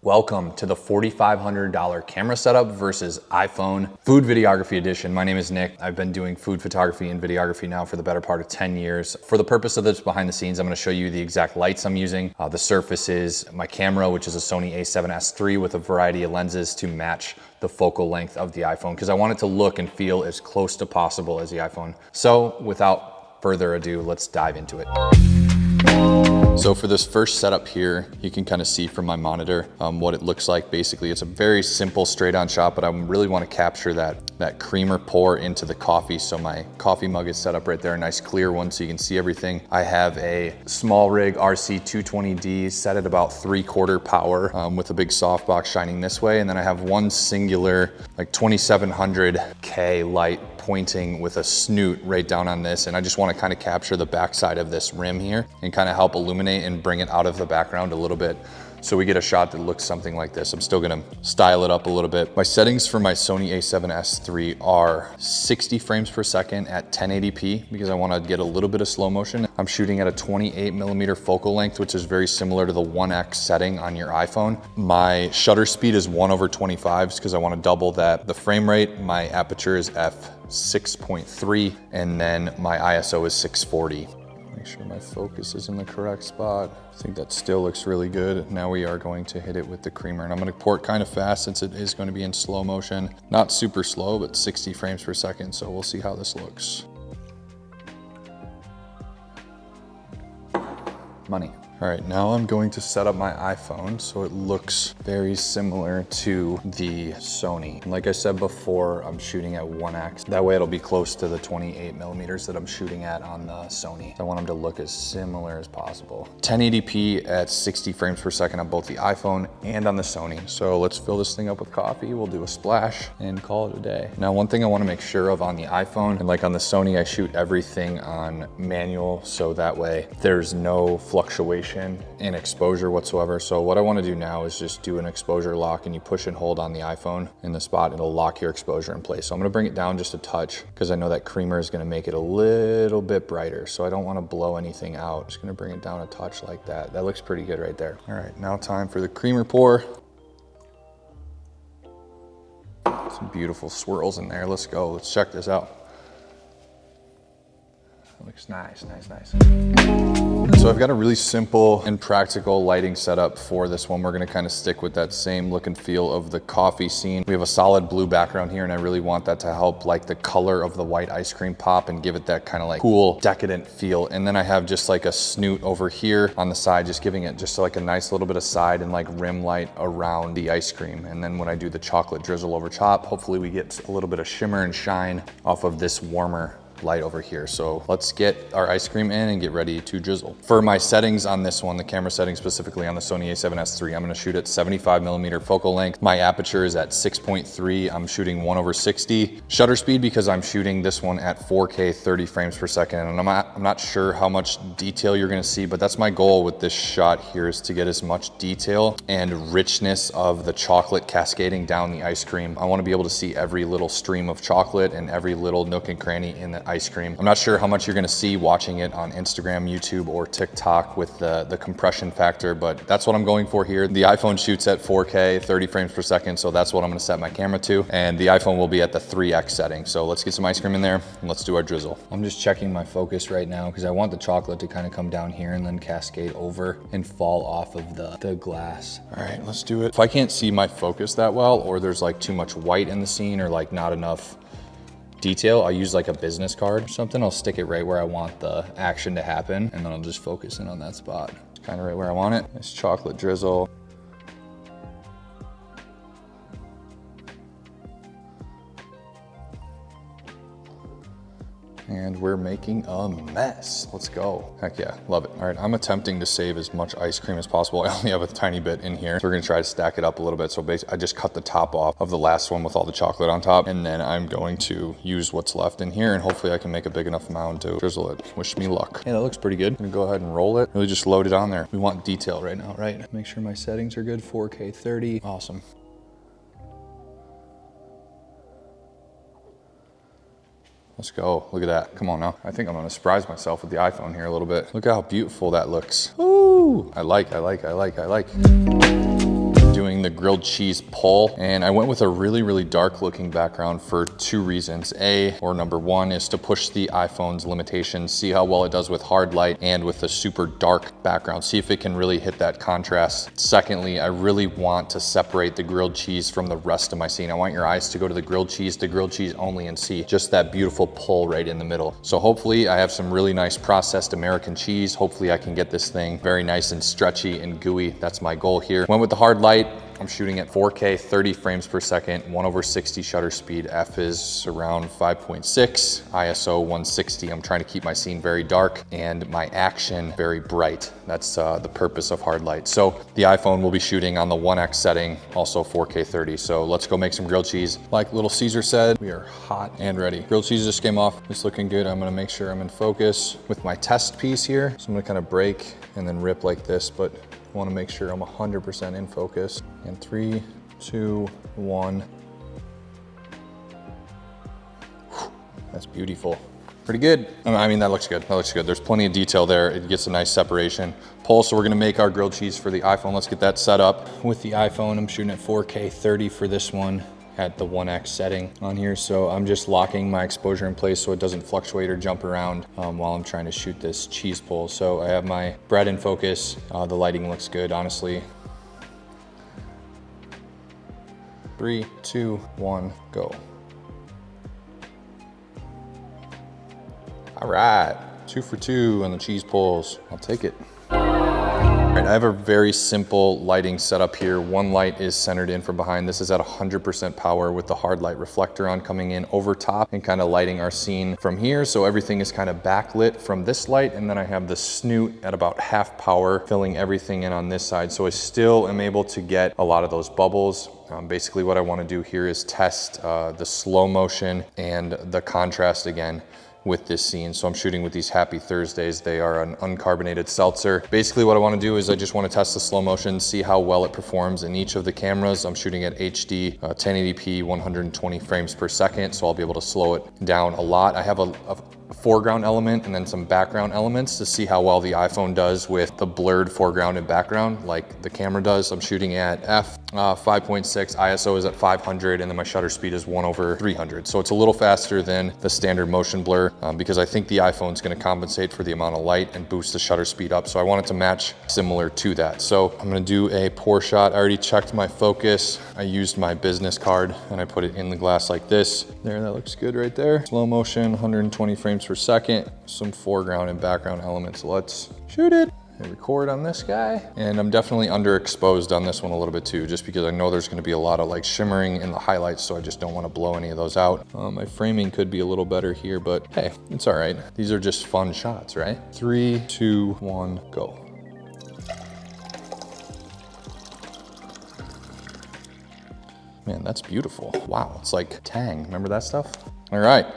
Welcome to the $4,500 camera setup versus iPhone food videography edition. My name is Nick. I've been doing food photography and videography now for the better part of 10 years. For the purpose of this behind the scenes, I'm gonna show you the exact lights I'm using, the surfaces, my camera, which is a Sony a7S III with a variety of lenses to match the focal length of the iPhone, because I want it to look and feel as close to possible as the iPhone. So without further ado, let's dive into it. So for this first setup here, you can kind of see from my monitor what it looks like. Basically, it's a very simple straight on shot, but I really want to capture that creamer pour into the coffee. So my coffee mug is set up right there, a nice clear one so you can see everything. I have a small rig RC220D set at about 3/4 power with a big softbox shining this way. And then I have one singular like 2700K light pointing with a snoot right down on this. And I just want to kind of capture the backside of this rim here and kind of help illuminate and bring it out of the background a little bit, so we get a shot that looks something like this. I'm still gonna style it up a little bit. My settings for my Sony a7S III are 60 frames per second at 1080p because I wanna get a little bit of slow motion. I'm shooting at a 28mm focal length, which is very similar to the 1x setting on your iPhone. My shutter speed is 1/25 because I wanna double that. The frame rate, my aperture is f6.3, and then my ISO is 640. Make sure my focus is in the correct spot. I think that still looks really good. Now we are going to hit it with the creamer, and I'm gonna pour it kind of fast since it is going to be in slow motion. Not super slow, but 60 frames per second. So we'll see how this looks. Money. All right, now I'm going to set up my iPhone so it looks very similar to the Sony. And like I said before, I'm shooting at 1x. That way it'll be close to the 28mm that I'm shooting at on the Sony. I want them to look as similar as possible. 1080p at 60 frames per second on both the iPhone and on the Sony. So let's fill this thing up with coffee. We'll do a splash and call it a day. Now, one thing I want to make sure of on the iPhone, and like on the Sony, I shoot everything on manual, so that way there's no fluctuation in exposure whatsoever. So what I want to do now is just do an exposure lock, and you push and hold on the iPhone in the spot, it'll lock your exposure in place. So I'm going to bring it down just a touch because I know that creamer is going to make it a little bit brighter. So I don't want to blow anything out. Just going to bring it down a touch like that. That looks pretty good right there. All right, now time for the creamer pour. Some beautiful swirls in there. Let's go. Let's check this out. Looks nice, nice, nice. So I've got a really simple and practical lighting setup for this one. We're gonna kind of stick with that same look and feel of the coffee scene. We have a solid blue background here, and I really want that to help like the color of the white ice cream pop and give it that kind of like cool, decadent feel. And then I have just like a snoot over here on the side, just giving it just like a nice little bit of side and like rim light around the ice cream. And then when I do the chocolate drizzle over top, hopefully we get a little bit of shimmer and shine off of this warmer light over here. So let's get our ice cream in and get ready to drizzle. For my settings on this one, the camera settings specifically on the Sony a7S III, I'm gonna shoot at 75mm focal length. My aperture is at 6.3. I'm shooting 1/60. Shutter speed, because I'm shooting this one at 4K 30 frames per second. And I'm not sure how much detail you're gonna see, but that's my goal with this shot here, is to get as much detail and richness of the chocolate cascading down the ice cream. I wanna be able to see every little stream of chocolate and every little nook and cranny in the ice cream. I'm not sure how much you're gonna see watching it on Instagram, YouTube, or TikTok with the compression factor, but that's what I'm going for here. The iPhone shoots at 4K, 30 frames per second, so that's what I'm gonna set my camera to. And the iPhone will be at the 3x setting. So let's get some ice cream in there and let's do our drizzle. I'm just checking my focus right now because I want the chocolate to kind of come down here and then cascade over and fall off of the glass. All right, let's do it. If I can't see my focus that well, or there's like too much white in the scene, or like not enough detail, I'll use like a business card or something. I'll stick it right where I want the action to happen, and then I'll just focus in on that spot. It's kind of right where I want it. Nice chocolate drizzle. And we're making a mess. Let's go. Heck yeah, love it. All right, I'm attempting to save as much ice cream as possible. I only have a tiny bit in here, so we're gonna try to stack it up a little bit. So basically, I just cut the top off of the last one with all the chocolate on top, and then I'm going to use what's left in here, and hopefully I can make a big enough mound to drizzle it. Wish me luck. Yeah, that looks pretty good. I'm gonna go ahead and roll it. Really just load it on there. We want detail right now, right? Make sure my settings are good, 4K 30. Awesome. Let's go. Look at that. Come on now. I think I'm gonna surprise myself with the iPhone here a little bit. Look how beautiful that looks. Ooh, I like. Doing grilled cheese pull, and I went with a really dark looking background for 2 reasons. Number one is to push the iPhone's limitations, see how well it does with hard light and with a super dark background, see if it can really hit that contrast. Secondly, I really want to separate the grilled cheese from the rest of my scene. I want your eyes to go to the grilled cheese only, and see just that beautiful pull right in the middle. So hopefully I have some really nice processed American cheese. Hopefully I can get this thing very nice and stretchy and gooey. That's my goal here. Went with the hard light. I'm shooting at 4K, 30 frames per second, 1/60 shutter speed. F is around 5.6, ISO 160. I'm trying to keep my scene very dark and my action very bright. That's the purpose of hard light. So the iPhone will be shooting on the 1x setting, also 4K 30. So let's go make some grilled cheese. Like Little Caesar said, we are hot and ready. Grilled cheese just came off. It's looking good. I'm gonna make sure I'm in focus with my test piece here. So I'm gonna kind of break and then rip like this, but I want to make sure I'm 100% in focus. And 3, 2, 1. That's beautiful. Pretty good. I mean, that looks good. That looks good. There's plenty of detail there. It gets a nice separation. Pull, so we're gonna make our grilled cheese for the iPhone. Let's get that set up. With the iPhone, I'm shooting at 4K 30 for this one at the 1x setting on here. So I'm just locking my exposure in place so it doesn't fluctuate or jump around while I'm trying to shoot this cheese pull. So I have my bread in focus. The lighting looks good, honestly. 3, 2, 1, go. All right, 2 for 2 on the cheese pulls. I'll take it. All right, I have a very simple lighting setup here. One light is centered in from behind. This is at 100% power with the hard light reflector on coming in over top and kind of lighting our scene from here. So everything is kind of backlit from this light. And then I have the snoot at about half power, filling everything in on this side. So I still am able to get a lot of those bubbles. Basically what I want to do here is test the slow motion and the contrast again with this scene. So I'm shooting with these Happy Thursdays. They are an uncarbonated seltzer. Basically what I want to do is I just want to test the slow motion, see how well it performs in each of the cameras. I'm shooting at HD, 1080p, 120 frames per second. So I'll be able to slow it down a lot. I have a foreground element and then some background elements to see how well the iPhone does with the blurred foreground and background like the camera does. I'm shooting at f 5.6, ISO is at 500, and then my shutter speed is 1/300. So it's a little faster than the standard motion blur because I think the iPhone's gonna compensate for the amount of light and boost the shutter speed up. So I want it to match similar to that. So I'm gonna do a pour shot. I already checked my focus. I used my business card and I put it in the glass like this. There, that looks good right there. Slow motion, 120 frames per second, some foreground and background elements. Let's shoot it. I record on this guy. And I'm definitely underexposed on this one a little bit too, just because I know there's gonna be a lot of like shimmering in the highlights, so I just don't wanna blow any of those out. My framing could be a little better here, but hey, it's all right. These are just fun shots, right? 3, 2, 1, go. Man, that's beautiful. Wow, it's like Tang, remember that stuff? All right.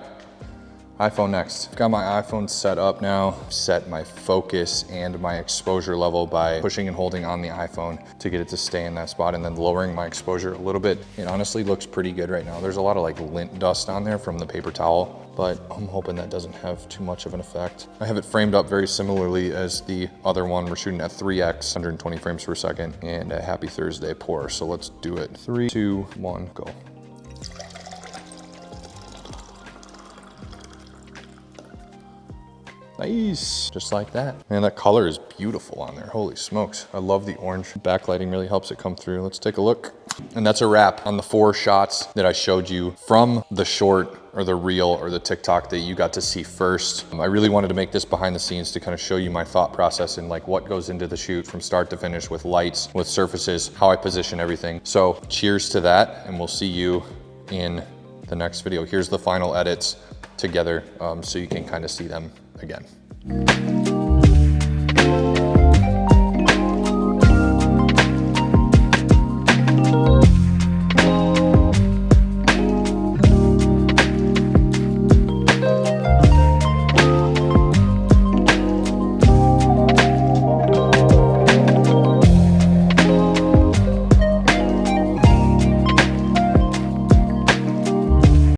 iPhone next. I've got my iPhone set up now, set my focus and my exposure level by pushing and holding on the iPhone to get it to stay in that spot and then lowering my exposure a little bit. It honestly looks pretty good right now. There's a lot of like lint dust on there from the paper towel, but I'm hoping that doesn't have too much of an effect. I have it framed up very similarly as the other one. We're shooting at 3x, 120 frames per second, and a Happy Thursday pour. So let's do it. 3, 2, 1, go. Nice, just like that. Man, that color is beautiful on there. Holy smokes. I love the orange. Backlighting really helps it come through. Let's take a look. And that's a wrap on the 4 shots that I showed you from the short or the reel or the TikTok that you got to see first. I really wanted to make this behind the scenes to kind of show you my thought process and like what goes into the shoot from start to finish with lights, with surfaces, how I position everything. So cheers to that, and we'll see you in the next video. Here's the final edits together so you can kind of see them again.